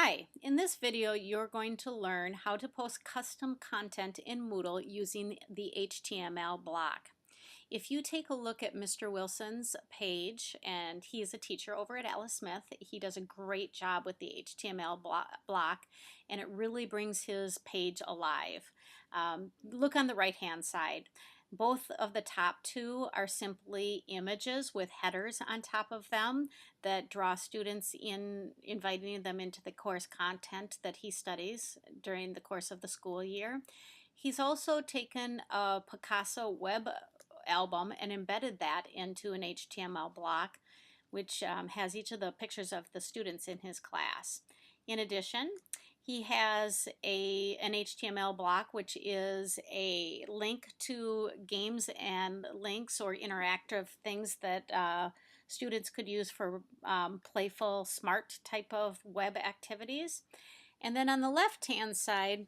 Hi, in this video you're going to learn how to post custom content in Moodle using the HTML block. If you take a look at Mr. Wilson's page, and he is a teacher over at Alice Smith, he does a great job with the HTML block and it really brings his page alive. Look on the right hand side. Both of the top two are simply images with headers on top of them that draw students in, inviting them into the course content that he studies during the course of the school year. He's also taken a Picasso web album and embedded that into an HTML block, which has each of the pictures of the students in his class. In addition, he has an HTML block which is a link to games and links or interactive things that students could use for playful, smart type of web activities. And then on the left hand side,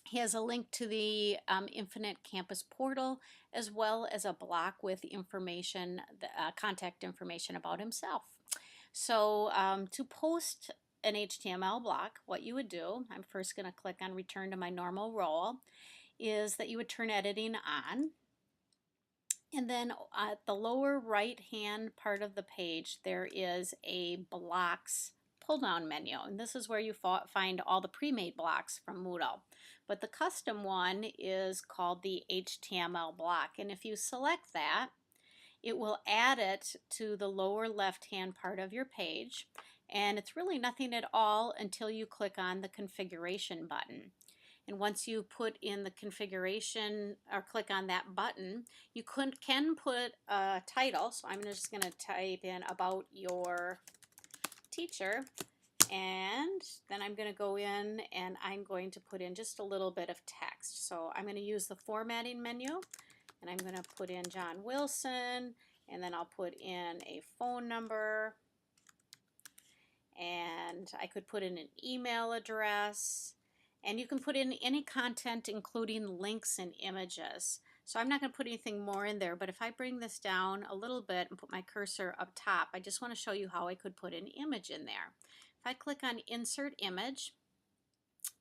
he has a link to the Infinite Campus portal, as well as a block with information, contact information about himself. So to post an HTML block, what you would do, I'm first going to click on return to my normal role, is that you would turn editing on. And then at the lower right hand part of the page, there is a blocks pull down menu. And this is where you find all the pre-made blocks from Moodle. But the custom one is called the HTML block. And if you select that, it will add it to the lower left hand part of your page. And it's really nothing at all until you click on the configuration button. And once you put in the configuration or click on that button, you can put a title. So I'm just going to type in about your teacher, and then I'm going to go in and I'm going to put in just a little bit of text. So I'm going to use the formatting menu and I'm going to put in John Wilson, and then I'll put in a phone number, and I could put in an email address, and you can put in any content including links and images. So I'm not going to put anything more in there, but if I bring this down a little bit and put my cursor up top, I just want to show you how I could put an image in there. If I click on insert image,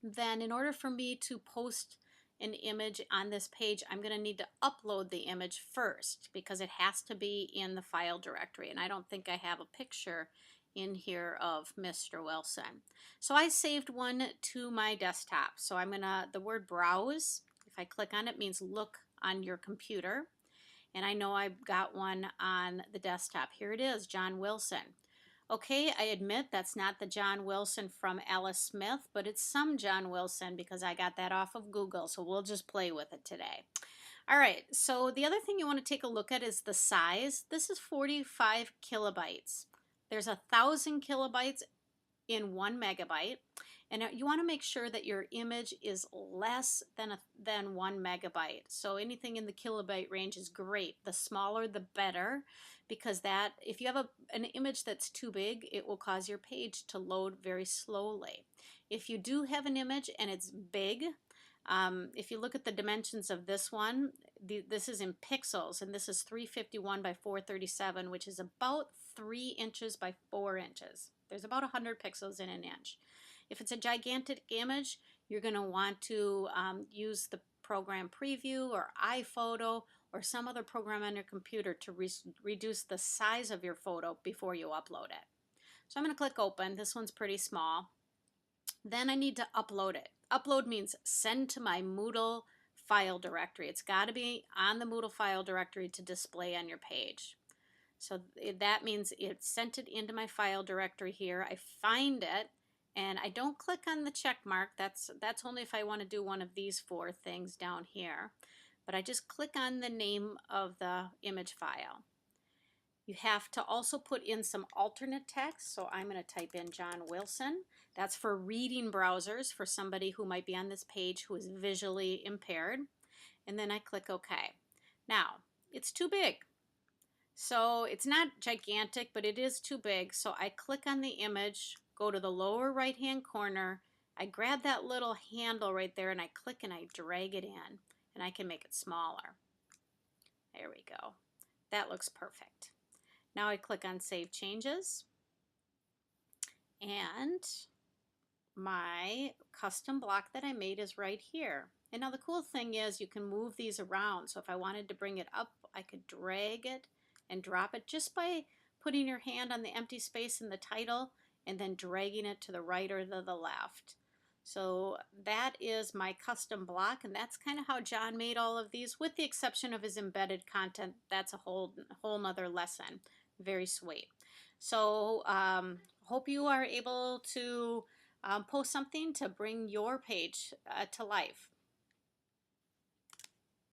then in order for me to post an image on this page, I'm going to need to upload the image first because it has to be in the file directory, and I don't think I have a picture in here of Mr. Wilson. So I saved one to my desktop. So I'm gonna, the word browse, if I click on it, means look on your computer, and I know I've got one on the desktop. Here it is, John Wilson. Okay, I admit that's not the John Wilson from Alice Smith, but it's some John Wilson because I got that off of Google, so we'll just play with it today. All right, so the other thing you want to take a look at is the size. This is 45 kilobytes. There's 1,000 kilobytes in 1 megabyte, and you want to make sure that your image is less than 1 megabyte. So anything in the kilobyte range is great. The smaller the better, because that, if you have an image that's too big, it will cause your page to load very slowly. If you do have an image and it's big, if you look at the dimensions of this one, this is in pixels, and this is 351 by 437, which is about 3 inches by 4 inches. There's about 100 pixels in an inch. If it's a gigantic image, you're going to want to use the program Preview or iPhoto or some other program on your computer to reduce the size of your photo before you upload it. So I'm going to click Open. This one's pretty small. Then I need to upload it. Upload means send to my Moodle file directory. It's got to be on the Moodle file directory to display on your page. So that means it sent it into my file directory here. I find it, and I don't click on the check mark. That's only if I want to do one of these 4 things down here. But I just click on the name of the image file. You have to also put in some alternate text, so I'm going to type in John Wilson. That's for reading browsers, for somebody who might be on this page who is visually impaired. And then I click OK. Now, it's too big. So it's not gigantic, but it is too big. So I click on the image, go to the lower right-hand corner, I grab that little handle right there, and I click and I drag it in, and I can make it smaller. There we go. That looks perfect. Now I click on Save Changes, and my custom block that I made is right here. And now the cool thing is you can move these around. So if I wanted to bring it up, I could drag it and drop it just by putting your hand on the empty space in the title and then dragging it to the right or the left. So that is my custom block, and that's kind of how John made all of these, with the exception of his embedded content. That's a whole nother lesson. Very sweet. So hope you are able to post something to bring your page to life.